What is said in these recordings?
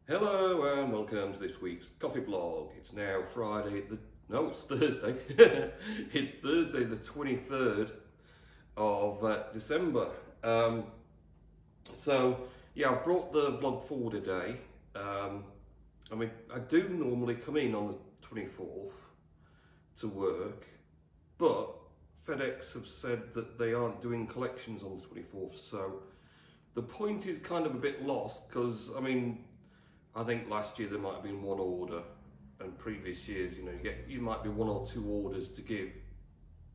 Hello and welcome to this week's coffee blog. It's now Friday, it's Thursday. It's Thursday the 23rd of December. So yeah, I've brought the vlog forward a day. I mean, I do normally come in on the 24th to work, but FedEx have said that they aren't doing collections on the 24th. So the point is kind of a bit lost because, I mean, I think last year there might have been one order, and previous years, you might be one or two orders to give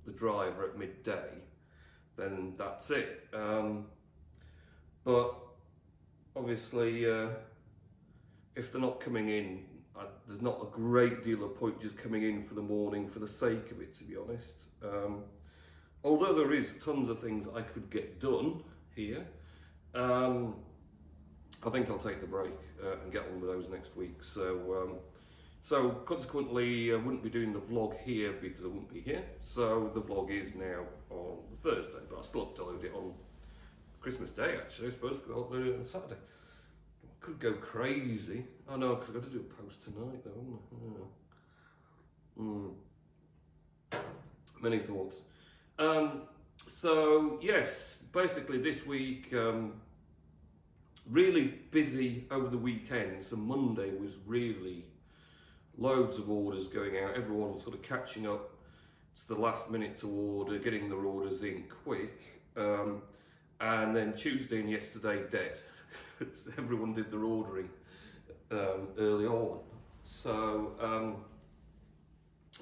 the driver at midday, then that's it. But obviously, if they're not coming in, there's not a great deal of point just coming in for the morning for the sake of it, to be honest. Although there is tons of things I could get done here. I think I'll take the break and get on with those next week. So consequently, I wouldn't be doing the vlog here because I wouldn't be here. So the vlog is now on Thursday, but I still have to load it on Christmas Day, actually, I suppose, because I'll load it on Saturday. I could go crazy. Oh no, because I've got to do a post tonight, though, haven't I? Many thoughts. So yes, basically this week, really busy over the weekend. So Monday was really loads of orders going out. Everyone was sort of catching up. It's the last minute to order, getting their orders in quick. And then Tuesday and yesterday dead. Everyone did their ordering early on. So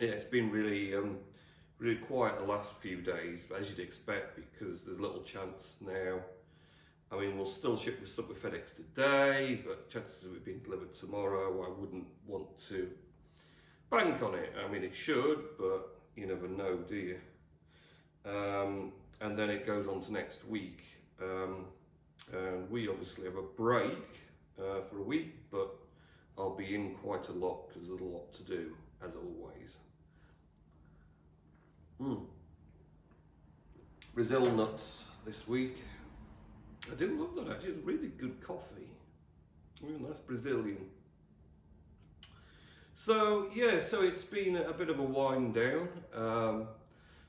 yeah, it's been really really quiet the last few days, as you'd expect, because there's little chance now. I mean, we'll still ship stuff with FedEx today, but chances of it being delivered tomorrow, I wouldn't want to bank on it. I mean, it should, but you never know, do you? And then it goes on to next week. And we obviously have a break for a week, but I'll be in quite a lot because there's a lot to do, as always. Brazil nuts this week. I do love that, actually. It's really good coffee. Really nice Brazilian. So yeah, so it's been a bit of a wind down.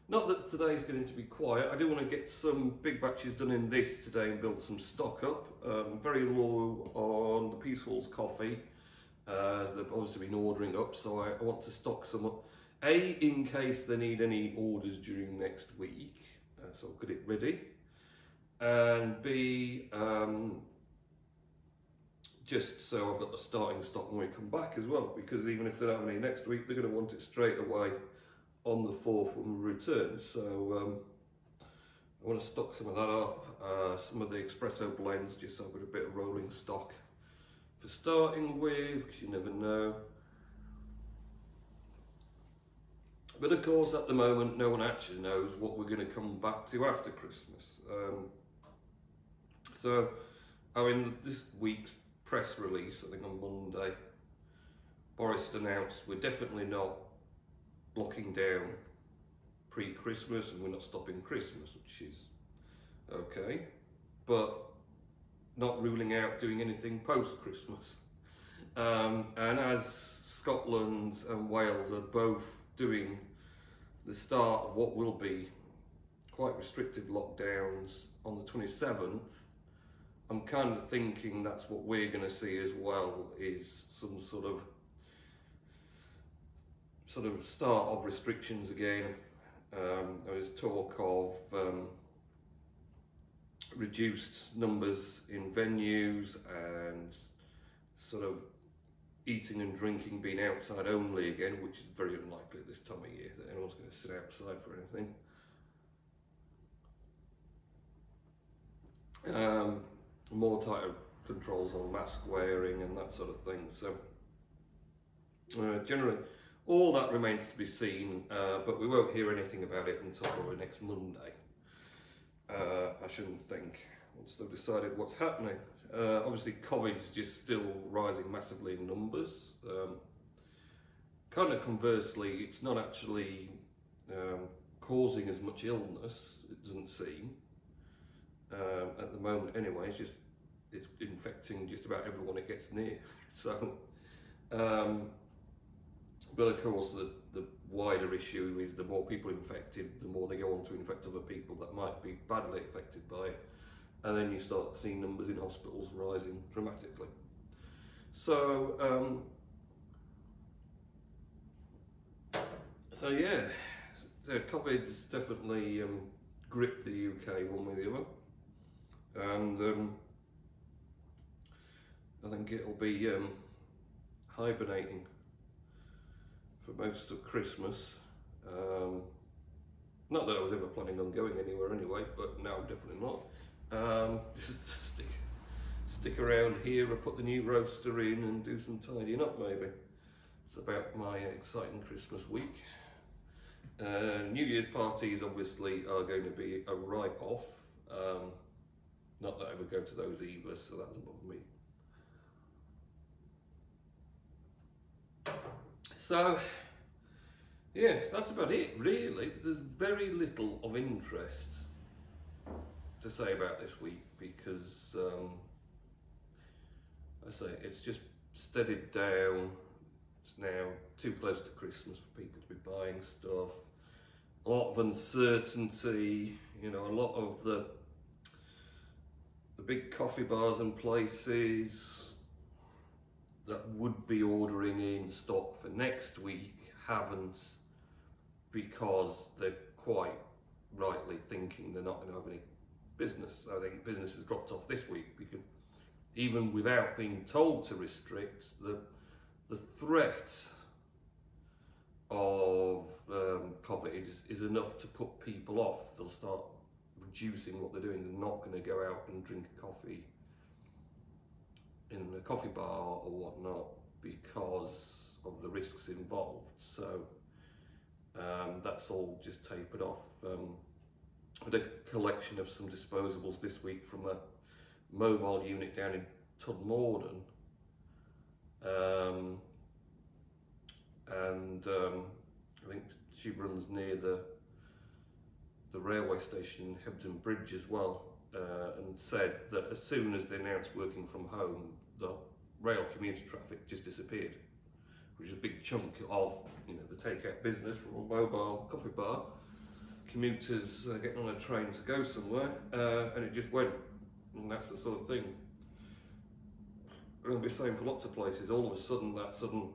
Not that today's going to be quiet. I do want to get some big batches done in this today and build some stock up. Very low on the Peaceful's coffee, as they've obviously been ordering up, so I want to stock some up. A, in case they need any orders during next week, so I'll get it ready. And B, just so I've got the starting stock when we come back as well, because even if they don't have any next week, they're going to want it straight away on the 4th when we return. So I want to stock some of that up, some of the espresso blends, just so I've got a bit of rolling stock for starting with, because you never know. But of course, at the moment, no one actually knows what we're going to come back to after Christmas. So, I mean, this week's press release, I think on Monday, Boris announced we're definitely not locking down pre-Christmas and we're not stopping Christmas, which is okay, but not ruling out doing anything post-Christmas. And as Scotland and Wales are both doing the start of what will be quite restrictive lockdowns on the 27th, I'm kind of thinking that's what we're going to see as well, is some sort of start of restrictions again. There is talk of reduced numbers in venues and sort of eating and drinking being outside only again, which is very unlikely at this time of year that anyone's going to sit outside for anything. More tighter controls on mask wearing and that sort of thing. So generally, all that remains to be seen, but we won't hear anything about it until probably next Monday. I shouldn't think, once they've decided what's happening. Obviously, COVID's just still rising massively in numbers. Kind of conversely, it's not actually causing as much illness, it doesn't seem, at the moment anyway. It's just it's infecting just about everyone it gets near. So, but of course the wider issue is the more people infected, the more they go on to infect other people that might be badly affected by it. And then you start seeing numbers in hospitals rising dramatically. So, so yeah, so COVID's definitely gripped the UK one way or the other, and I think it'll be hibernating for most of Christmas. Not that I was ever planning on going anywhere anyway, but no, definitely not. Just stick around here and put the new roaster in and do some tidying up maybe. It's about my exciting Christmas week. New Year's parties obviously are going to be a write-off. Not that I ever go to those either, so that doesn't bother me. So, yeah, that's about it really. There's very little of interest to say about this week because, I say, it's just steadied down. It's now too close to Christmas for people to be buying stuff. A lot of uncertainty, you know, a lot of the big coffee bars and places that would be ordering in stock for next week haven't, because they're quite rightly thinking they're not going to have any business. I think business has dropped off this week because even without being told to restrict, the threat of COVID is enough to put people off. They'll start reducing what they're doing. They're not going to go out and drink a coffee in a coffee bar or whatnot because of the risks involved. So that's all just tapered off. I had a collection of some disposables this week from a mobile unit down in Tudmorden, and I think she runs near the railway station in Hebden Bridge as well, and said that as soon as they announced working from home, the rail commuter traffic just disappeared, which is a big chunk of, you know, the takeout business from a mobile coffee bar, commuters getting on a train to go somewhere, and it just went. And that's the sort of thing I'm going to be saying for lots of places. All of a sudden,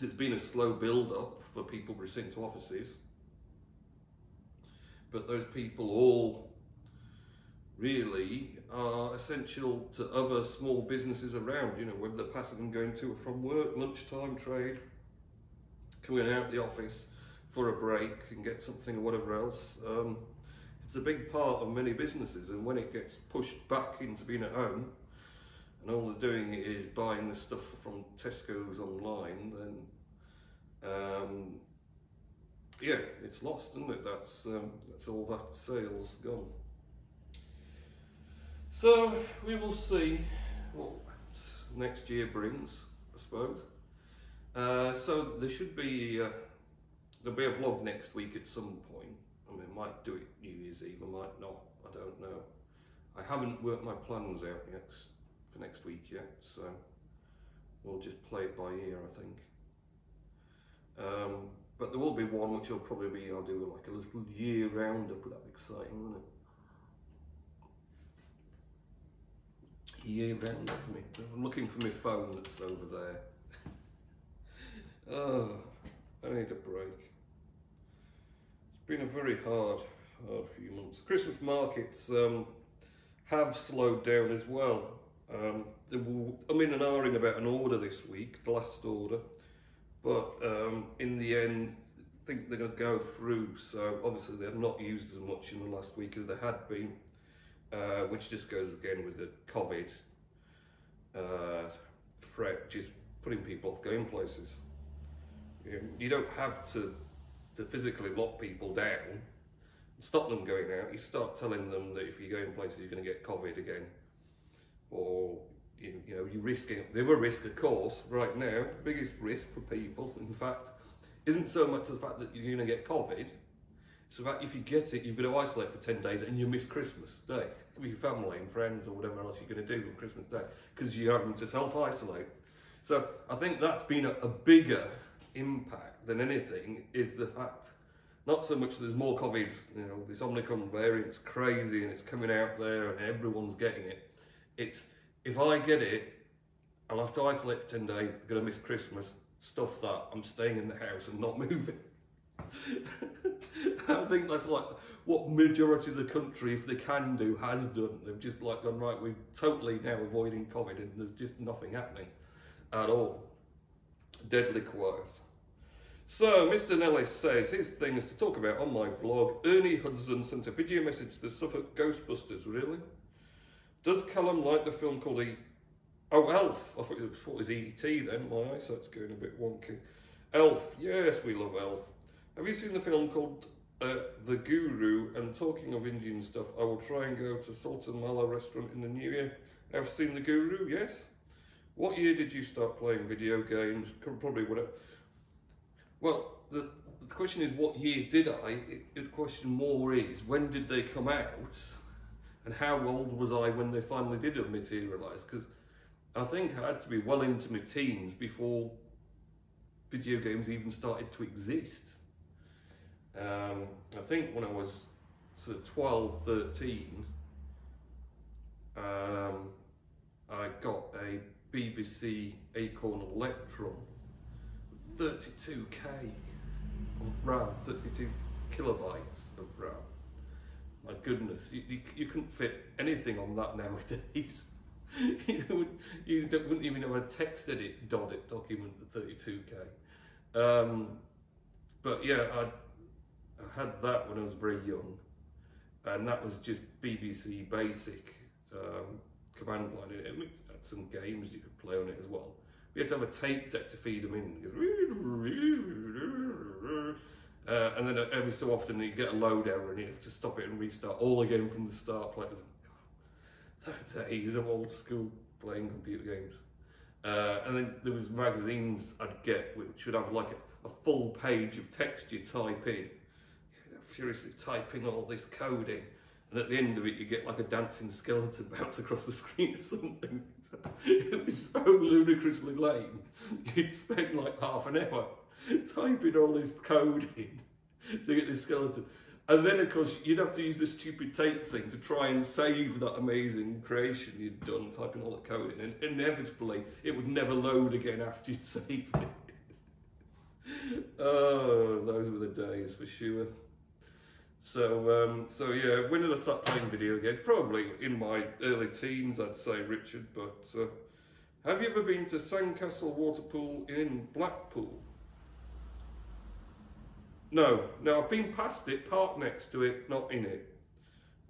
it's been a slow build-up for people returning to offices, but those people all really are essential to other small businesses around, you know, whether they're passing and going to or from work, lunchtime trade, coming out the office for a break and get something or whatever else. It's a big part of many businesses, and when it gets pushed back into being at home and all they're doing is buying the stuff from Tesco's online, then yeah, it's lost, isn't it? That's all that sales gone. So we will see what next year brings, I suppose. So there should be there'll be a vlog next week at some point. I mean, I might do it New Year's Eve, I might not, I don't know. I haven't worked my plans out yet for next week yet, so we'll just play it by ear, I think. But there will be one which will probably be, I'll do like a little year roundup. That'd be exciting, wouldn't it? Year roundup for me. I'm looking for my phone that's over there. Oh, I need a break. It's been a very hard few months. Christmas markets have slowed down as well. I'm in and ahhing about an order this week, the last order, but in the end, I think they're going to go through. So obviously they've not used as much in the last week as they had been, which just goes again with the COVID threat, just putting people off going places. You don't have to physically lock people down and stop them going out. You start telling them that if you go in places you're going to get COVID again, or you know, you're risking. The other risk, of course, right now, the biggest risk for people, in fact, isn't so much the fact that you're going to get COVID, It's about if you get it, you've got to isolate for 10 days and you miss Christmas Day with your family and friends or whatever else you're going to do on Christmas Day because you're having to self-isolate. So I think that's been a bigger impact than anything, is the fact, not so much there's more COVID, you know, this Omicron variant's crazy and it's coming out there and everyone's getting it. It's, if I get it, I'll have to isolate for 10 days, I'm going to miss Christmas, stuff that, I'm staying in the house and not moving. I think that's like what majority of the country, if they can do, has done. They've just like gone, right, we're totally now avoiding COVID and there's just nothing happening at all. Deadly quiet. So Mr. Nellis says his things to talk about on my vlog. Ernie Hudson sent a video message to the Suffolk Ghostbusters. Really? Does Callum like the film called Elf? I thought it was E.T. then. My eyesight's going a bit wonky. Elf. Yes, we love Elf. Have you seen the film called The Guru? And talking of Indian stuff, I will try and go to Sultan Mala restaurant in the new year. I've seen The Guru, yes. What year did you start playing video games? Probably whatever. Well, the question is, what year did I? The question more is, when did they come out? And how old was I when they finally did materialise? Because I think I had to be well into my teens before video games even started to exist. I think when I was sort of 12, 13, I got a BBC Acorn Electron, 32k of RAM, 32 kilobytes of RAM. My goodness, you couldn't fit anything on that nowadays. you wouldn't even have a text edit document at 32k. But yeah, I had that when I was very young, and that was just BBC Basic command line. It had some games you could play on it as well. We had to have a tape deck to feed them in. And then every so often you get a load error and you have to stop it and restart all again from the start. Days of old school playing computer games. And then there was magazines I'd get which would have like a full page of text you type in. Furiously typing all this code in, and at the end of it you get like a dancing skeleton bounce across the screen or something. It was so ludicrously lame. You'd spend like half an hour typing all this code in to get this skeleton, and then of course you'd have to use this stupid tape thing to try and save that amazing creation you'd done typing all the code in, and inevitably it would never load again after you'd saved it. Oh, those were the days for sure. So yeah, when did I start playing video games? Probably in my early teens, I'd say, Richard. But have you ever been to Sandcastle Waterpool in Blackpool? No, I've been past it, parked next to it, not in it.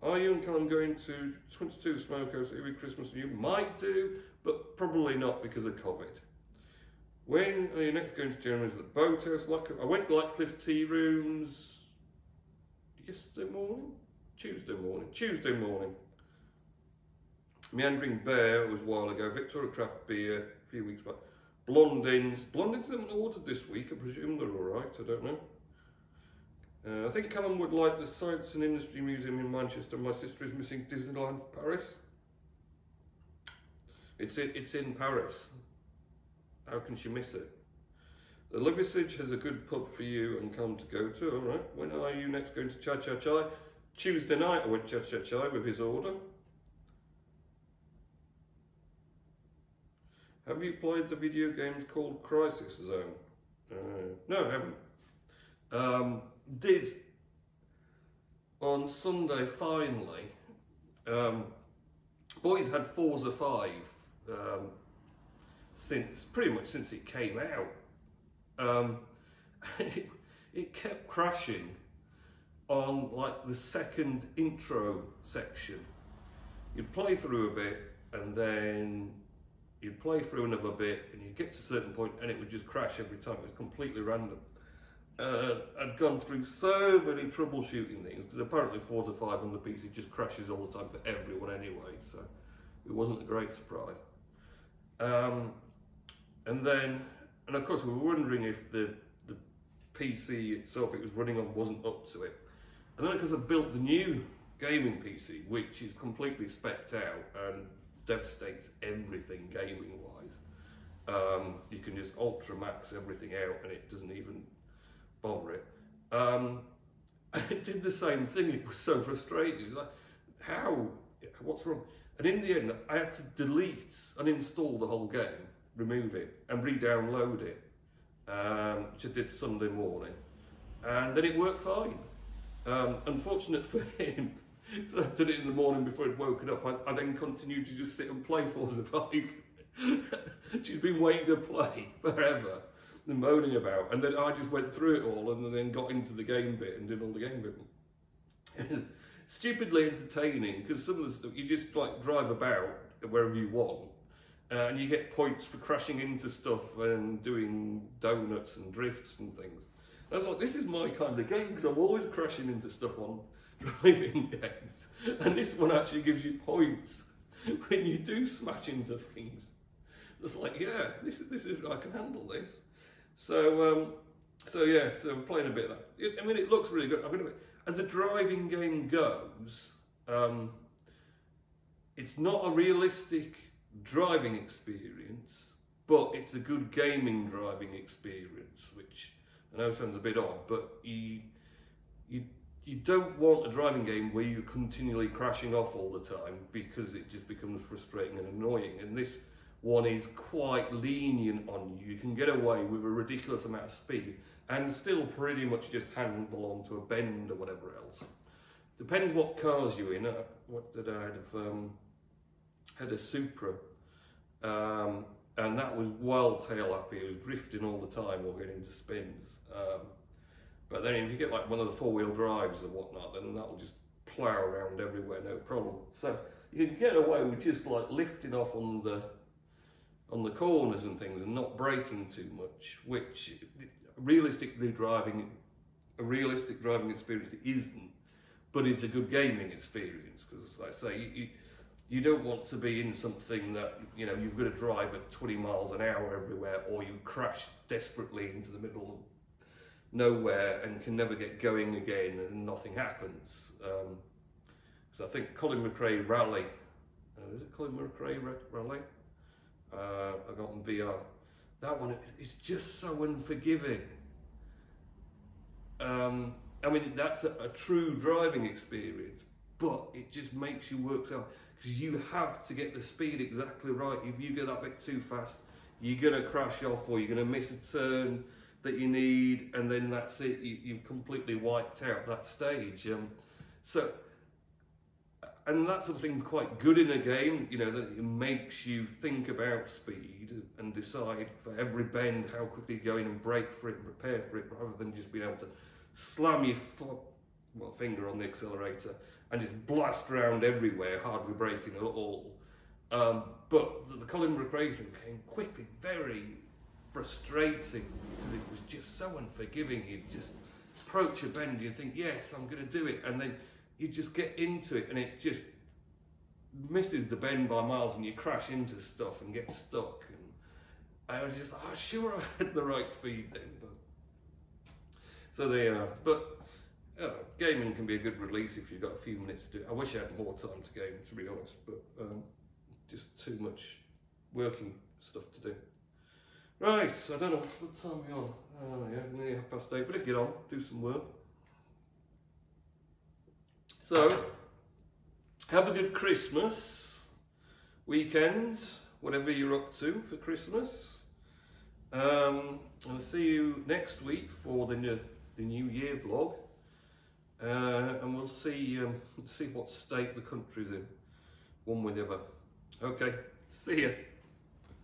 Are you and Callum going to 22 Smokehouse every Christmas? You might do, but probably not because of COVID. When are you next going to Germany? Is it the Boathouse? I went to Cliff Tea Rooms Tuesday morning. Meandering Bear was a while ago. Victoria Craft Beer a few weeks back. Blondins haven't ordered this week. I presume they're all right. I don't know. I think Callum would like the Science and Industry Museum in Manchester. My sister is missing Disneyland Paris. It's in Paris. How can she miss it? The Liversidge has a good pub for you and Callum to go to. All right. When are you next going to Cha Cha Chai? Tuesday night I went Cha Cha Chai with his order. Have you played the video games called Crisis Zone? No, I haven't. Did on Sunday finally. Boys had Forza 5 pretty much since it came out. It kept crashing on like the second intro section. You'd play through a bit and then you'd play through another bit and you'd get to a certain point and it would just crash every time. It was completely random. I'd gone through so many troubleshooting things because apparently Forza 5 on the PC just crashes all the time for everyone anyway, so it wasn't a great surprise. And of course we were wondering if the PC itself it was running on wasn't up to it. And then because I built the new gaming PC, which is completely spec'd out and devastates everything gaming wise. You can just ultra max everything out and it doesn't even bother it. It did the same thing. It was so frustrating. It was like, how? What's wrong? And in the end, I had to delete, uninstall the whole game, remove it, and re-download it, which I did Sunday morning, and then it worked fine. Unfortunate for him, I did it in the morning before he'd woken up. I then continued to just sit and play Forza 5. She's been waiting to play forever and moaning about, and then I just went through it all and then got into the game bit and did all the game bit. Stupidly entertaining, because some of the stuff you just like drive about wherever you want, and you get points for crashing into stuff and doing donuts and drifts and things. I was like, this is my kind of game, because I'm always crashing into stuff on driving games, and this one actually gives you points when you do smash into things. It's like, yeah, this is I can handle this. So yeah, so I'm playing a bit of that. I mean, it looks really good. As a driving game goes, it's not a realistic driving experience, but it's a good gaming driving experience, which I know sounds a bit odd, but you don't want a driving game where you're continually crashing off all the time, because it just becomes frustrating and annoying. And this one is quite lenient on you. You can get away with a ridiculous amount of speed and still pretty much just handle onto a bend or whatever else. Depends what cars you're in. What did I have? Had a Supra, and that was well tail happy. It was drifting all the time or getting into spins. But then if you get like one of the four-wheel drives or whatnot, then that'll just plough around everywhere, no problem. So you can get away with just like lifting off on the corners and things and not braking too much, which a realistic driving experience it isn't, but it's a good gaming experience, because like I say, you don't want to be in something that, you know, you've got to drive at 20 miles an hour everywhere, or you crash desperately into the middle of nowhere and can never get going again and nothing happens. So I think Colin McRae Rally, is it Colin McRae Rally? I got on VR. That one is just so unforgiving. I mean, that's a true driving experience, but it just makes you work so, because you have to get the speed exactly right. If you go that bit too fast, you're going to crash off, or you're going to miss a turn that you need, and then that's it. You've completely wiped out that stage. And that sort of thing's quite good in a game, you know, that it makes you think about speed and decide for every bend how quickly you go in and brake for it and prepare for it, rather than just being able to slam your finger on the accelerator and just blast around everywhere, hardly braking at all. But the Colin McRae thing came quickly, very frustrating, because it was just so unforgiving. You'd just approach a bend, you'd think, yes, I'm going to do it, and then you just get into it and it just misses the bend by miles, and you crash into stuff and get stuck. And I was just, oh, sure, I had the right speed then. But so they are. But you know, gaming can be a good release if you've got a few minutes to do it. I wish I had more time to game, to be honest, but just too much working stuff to do. Right, I don't know what time are we on. Yeah, nearly 8:30. Better get on, do some work. So, have a good Christmas weekend, whatever you're up to for Christmas. I'll see you next week for the New Year vlog, and we'll see what state the country's in, one way or the other. Okay, see ya.